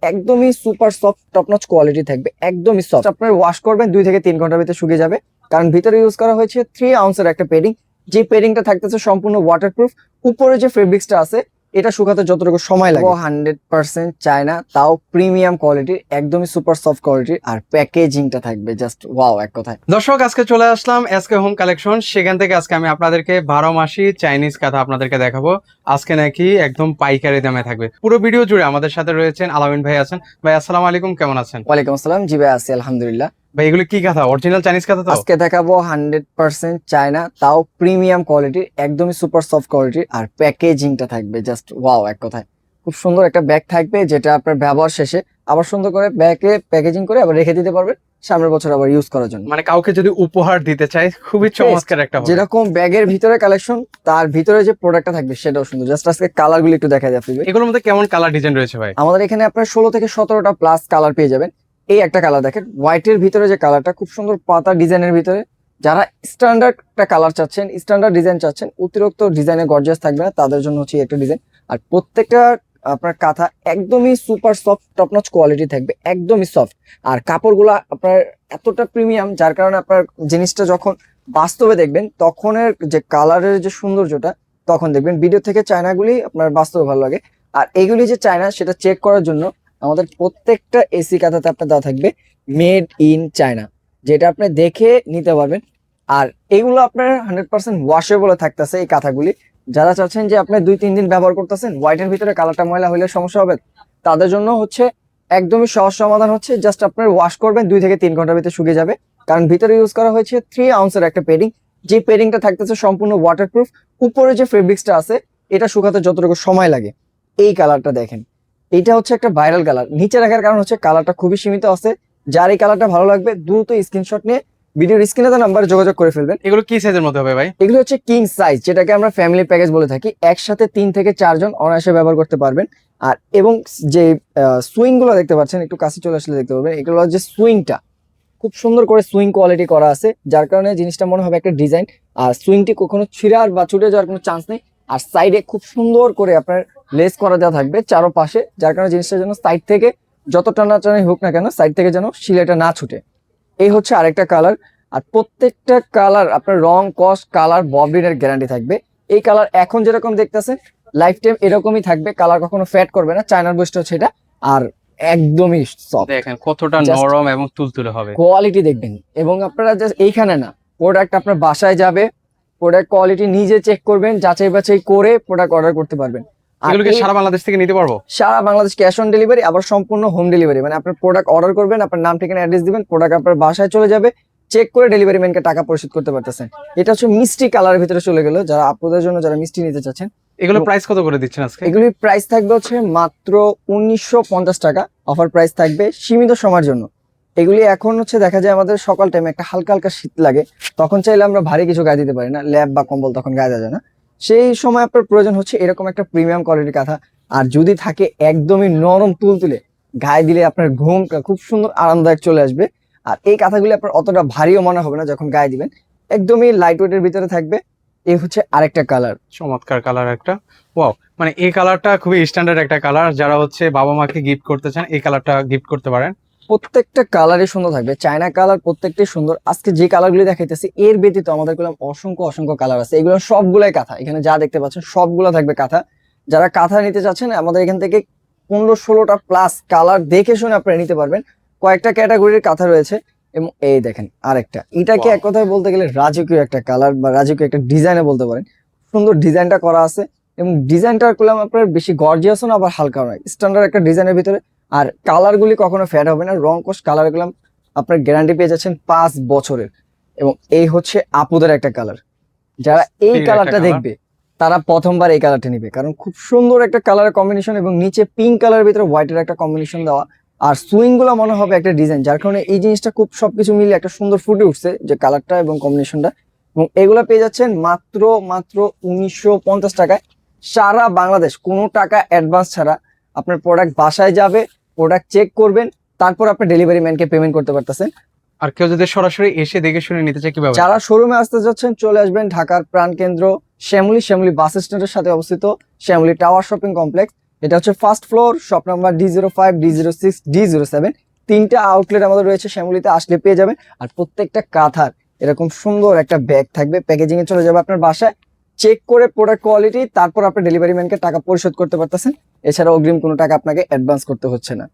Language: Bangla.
একদমই super soft top notch quality থাকবে, একদমই সফট। আপনার ওয়াশ করবেন 2 থেকে 3 ঘন্টার ভিতরে শুকিয়ে যাবে, কারণ ভিতরে ইউজ করা হয়েছে 3 আউন্সের একটা পেডিং। যে পেডিংটা থাকতেছে সম্পূর্ণ ওয়াটারপ্রুফ। উপরে যে ফেব্রিক্সটা আছে এটা শুকাতে যতটুকু সময় লাগে 100% চায়না, তাও প্রিমিয়াম কোয়ালিটির, একদমই সুপার সফট কোয়ালিটির। আর প্যাকেজিংটা থাকবে জাস্ট ওয়াও এক কথায়। দর্শক, আজকে চলে আসলাম এসকে হোম কালেকশন। সেখান থেকে আজকে আমি আপনাদেরকে 12 মাসি চাইনিজ কাঁথা আপনাদেরকে দেখাবো। আজকে নাকি একদম পাইকারি দামে থাকবে। পুরো ভিডিও জুড়ে আমাদের সাথে রয়েছেন আলামিন ভাই আছেন। ভাই আসসালামু আলাইকুম, কেমন আছেন? ওয়ালাইকুম আসসালাম। জি ভাই আছি আলহামদুলিল্লাহ। ভাই এগুলো কি কাঁথা? অরিজিনাল চাইনিজ কাঁথা তো? আজকে দেখাবো 100% চায়না, তাও প্রিমিয়াম কোয়ালিটির, একদমই সুপার সফট কোয়ালিটির। আর প্যাকেজিংটা থাকবে জাস্ট ওয়াও এক কথায়। খুব সুন্দর একটা ব্যাগ থাকবে, যেটা আপনার ব্যবহার শেষে আবার সুন্দর করে ব্যাগে প্যাকেজিং করে আবার রেখে দিতে পারবেন সামনের বছর আবার ইউজ করার জন্য। মানে কাউকে যদি উপহার দিতে চাই, খুবই চমৎকার একটা হবে। যেরকম ব্যাগের ভিতরে কালেকশন, তার ভিতরে যে প্রোডাক্টটা থাকবে সেটাও সুন্দর। জাস্ট আজকে কালার গুলো একটু দেখা যাবে। এগুলোর মধ্যে কেমন কালার ডিজাইন রয়েছে ভাই? আমাদের এখানে আপনার 16 থেকে 17টা প্লাস কালার পেয়ে যাবেন। এই একটা কালার দেখেন, হোয়াইটের ভিতরে যে কালারটা খুব সুন্দর পাতা ডিজাইনের ভিতরে। যারা স্ট্যান্ডার্ড একটা কালার চাচ্ছেন, স্ট্যান্ডার্ড ডিজাইন চাচ্ছেন, অতিরিক্ত ডিজাইনে গর্জিয়াস থাকবে না, তাদের জন্য হচ্ছে একটা ডিজাইন। আর প্রত্যেকটা আপনার কাঁথা একদমই super soft top notch quality থাকবে, একদমই সফট। আর কাপড়গুলো আপনার এতটা প্রিমিয়াম, যার কারণে আপনার জিনিসটা যখন বাস্তবে দেখবেন তখনের যে কালারের যে সৌন্দর্যটা তখন দেখবেন। ভিডিও থেকে চায়নাগুলি আপনার বাস্তবে ভালো লাগে। আর এইগুলি যে চায়না সেটা চেক করার জন্য আমাদের প্রত্যেকটা এসি কাঁথাতে আপনার দেওয়া থাকবে মেড ইন চায়না, যেটা আপনি দেখে নিতে পারবেন। আর এগুলো আপনার 100% ওয়াশেবল থাকতেছে এই কাঁথাগুলি। যারা চাচ্ছেন যে আপনি 2-3 দিন ব্যবহার করতেছেন, হোয়াইটের ভিতরে কালারটা ময়লা হলে সমস্যা হবে, তাদের জন্য হচ্ছে একদমই সহজ সমাধান হচ্ছে জাস্ট আপনার ওয়াশ করবেন 2 থেকে 3 ঘন্টার ভিতরে শুকিয়ে যাবে, কারণ ভিতরে ইউজ করা হয়েছে 3 আউন্সের একটা পেডিং। যে পেডিংটা থাকতেছে সম্পূর্ণ ওয়াটারপ্রুফ। উপরে যে ফেব্রিক্সটা আছে এটা শুকাতে যতটুকু সময় লাগে। এই কালারটা দেখেন, এইটা হচ্ছে একটা ভাইরাল কালার। নিচে রাখার কারণ হচ্ছে কালারটা খুবই সীমিত আছে। যার এই কালারটা ভালো লাগবে দ্রুত স্ক্রিনশট নিয়ে ভিডিওর স্ক্রিনে দেওয়া নাম্বারে যোগাযোগ করে ফেলবেন। এগুলো কি সাইজের মধ্যে হবে ভাই? এগুলো হচ্ছে কিং সাইজ, যেটাকে আমরা ফ্যামিলি প্যাকেজ বলে থাকি। একসাথে 3 থেকে 4 জন অনায়াসে ব্যবহার করতে পারবেন। আর এবং যে সুইং গুলো দেখতে পাচ্ছেন, একটু কাছে চলে আসলে দেখতে পাবেন, এগুলো যে সুইংটা খুব সুন্দর করে সুইং কোয়ালিটি করা আছে, যার কারণে জিনিসটা মনে হবে একটা ডিজাইন। আর সুইংটি কখনো ছিঁড়ার বা ছুটে যাওয়ার কোনো চান্স নেই। আর সাইডে খুব সুন্দর করে আপনার লেস করা দেওয়া থাকবে চারোপাশে, যার কারণে জিনিসটা যেন সাইড থেকে যত টানাটানি হোক না কেন সাইড থেকে যেন সিলাইটা না ছুটে। এই হচ্ছে আরেকটা কালার। আর প্রত্যেকটা কালার আপনার রং কস কালার ববলিনের গ্যারান্টি থাকবে। এই কালার এখন যেরকম দেখতেছেন লাইফ টাইম এরকমই থাকবে, কালার কখনো ফ্যাড করবে না। চায়নার বৈশিষ্ট্য হচ্ছে এটা। আর একদমই সফট, দেখেন কতটা Just নরম এবং তুলতুলে হবে। কোয়ালিটি দেখবেন। এবং আপনারা জাস্ট এইখানে না, প্রোডাক্ট আপনার বাসায় যাবে, প্রোডাক্ট কোয়ালিটি নিজে চেক করবেন, যাচাই বাছাই করে প্রোডাক্ট অর্ডার করতে পারবেন। আর এগুলো কি সারা বাংলাদেশ থেকে নিতে পারবো? সারা বাংলাদেশ ক্যাশ অন ডেলিভারি, আবার সম্পূর্ণ হোম ডেলিভারি। মানে আপনার প্রোডাক্ট অর্ডার করবেন, আপনার নাম ঠিকানা অ্যাড্রেস দিবেন, প্রোডাক্ট আপনার বাসায় চলে যাবে, চেক করে ডেলিভারি ম্যানকে টাকা পরিশোধ করতে পারতেছেন। এটা হচ্ছে মিষ্টি কালারের ভিতরে চলে গেল, যারা আপনাদের জন্য যারা মিষ্টি নিতে চাচ্ছেন। এগুলো প্রাইস কত করে দিচ্ছেন আজকে? এগুলির প্রাইস থাকবে হচ্ছে মাত্র 1950 টাকা। অফার প্রাইস থাকবে সীমিত সময়ের জন্য। এগুলি এখন হচ্ছে দেখা যায় আমাদের সকাল টাইমে একটা হালকা হালকা শীত লাগে, তখন চাইলে আমরা ভারী কিছু গায়ে দিতে পারি না, ল্যাব বা কম্বল তখন গায়ে দেওয়া যায় না। সেই সময় আপনার প্রয়োজন হচ্ছে এরকম একটা প্রিমিয়াম কোয়ালিটির কাঁথা। আর যদি থাকে একদমই নরম তুলতুলে, গায়ে দিলে আপনার ঘুমটা খুব সুন্দর আরামদায়ক চলে আসবে। আর এই কাঁথাগুলি আপনার অতটা ভারীও মনে হবে না যখন গায়ে দিবেন, একদমই লাইট ওয়েটের ভিতরে থাকবে। এই হচ্ছে আরেকটা কালার, চমৎকার কালার একটা। ওয়াও, মানে এই কালারটা খুবই স্ট্যান্ডার্ড একটা কালার। যারা হচ্ছে বাবা মাকে গিফট করতে চান এই কালারটা গিফট করতে পারেন। প্রত্যেকটা কালারই সুন্দর থাকবে, চায়না কালার প্রত্যেকটাই সুন্দর। আজকে যে কালারগুলি দেখাইতেছি এর ব্যতীত আমাদের গুলো অসংখ্য অসংখ্য কালার আছে, এগুলো সবগুলাই কাঁথা। এখানে যা দেখতে পাচ্ছেন সবগুলো থাকবে কাঁথা। যারা কাঁথা নিতে চাচ্ছেন আমাদের এখান থেকে 15-16টা প্লাস কালার দেখে শুনে আপনারা নিতে পারবেন। কয়েকটা ক্যাটাগরির কাঁথা রয়েছে। এবং এই দেখেন আরেকটা, এটাকে এক কথায় বলতে গেলে রাজকীয় একটা কালার বা রাজকীয় একটা ডিজাইনে বলতে পারেন। সুন্দর ডিজাইনটা করা আছে এবং ডিজাইনটা করলাম আপনার বেশি গর্জিয়াসও না আবার হালকা নয়, স্ট্যান্ডার্ড একটা ডিজাইনের ভিতরে। আর কালার গুলি কখনো ফ্যাড হবে না, রং কোশ কালার গুলো আপনার গ্যারান্টি পেয়ে যাচ্ছেন 5 বছরের। এবং এই হচ্ছে আপুদের একটা কালার, যারা এই কালারটা দেখবে তারা প্রথমবার এই কালারটা নিবে, কারণ খুব সুন্দর একটা কালারের কম্বিনেশন এবং নিচে পিঙ্ক কালারের ভিতরে হোয়াইটের একটা কম্বিনেশন দেওয়া। আর সুইং গুলো মনে হবে একটা ডিজাইন, যার কারণে এই জিনিসটা খুব সবকিছু মিলে একটা সুন্দর ফুটে উঠছে যে কালারটা এবং কম্বিনেশনটা। এবং এগুলা পেয়ে যাচ্ছেন মাত্র মাত্র 1950 টাকায় সারা বাংলাদেশ, কোনো টাকা অ্যাডভান্স ছাড়া। আপনার প্রোডাক্ট বাসায় যাবে, প্রোডাক্ট চেক করবেন, তারপর আপনি ডেলিভারি ম্যানকে পেমেন্ট করতে পারতেছেন। আর কেউ যদি সরাসরি এসে দেখে শুনে নিতে চায় কিভাবে? যারা শোরুমে আসতে যাচ্ছেন চলে আসবেন ঢাকার প্রাণকেন্দ্র শ্যামলী বাস স্ট্যান্ডের সাথে অবস্থিত শ্যামলী টাওয়ার শপিং কমপ্লেক্স। এটা হচ্ছে first floor, shop number D05, D06, D07। 3টা আউটলেট আমাদের রয়েছে শ্যামলীতে, আসলে পেয়ে যাবেন। আর প্রত্যেকটা কাঁথার এরকম সুন্দর একটা ব্যাগ থাকবে, প্যাকেজিং এ চলে যাবে আপনার বাসায়। চেক করে প্রোডাক্ট কোয়ালিটি, তারপর আপনি ডেলিভারি ম্যানকে টাকা পরিশোধ করতে পারতেছেন। এছাড়া অগ্রিম কোনো টাকা আপনাকে অ্যাডভান্স করতে হচ্ছে না।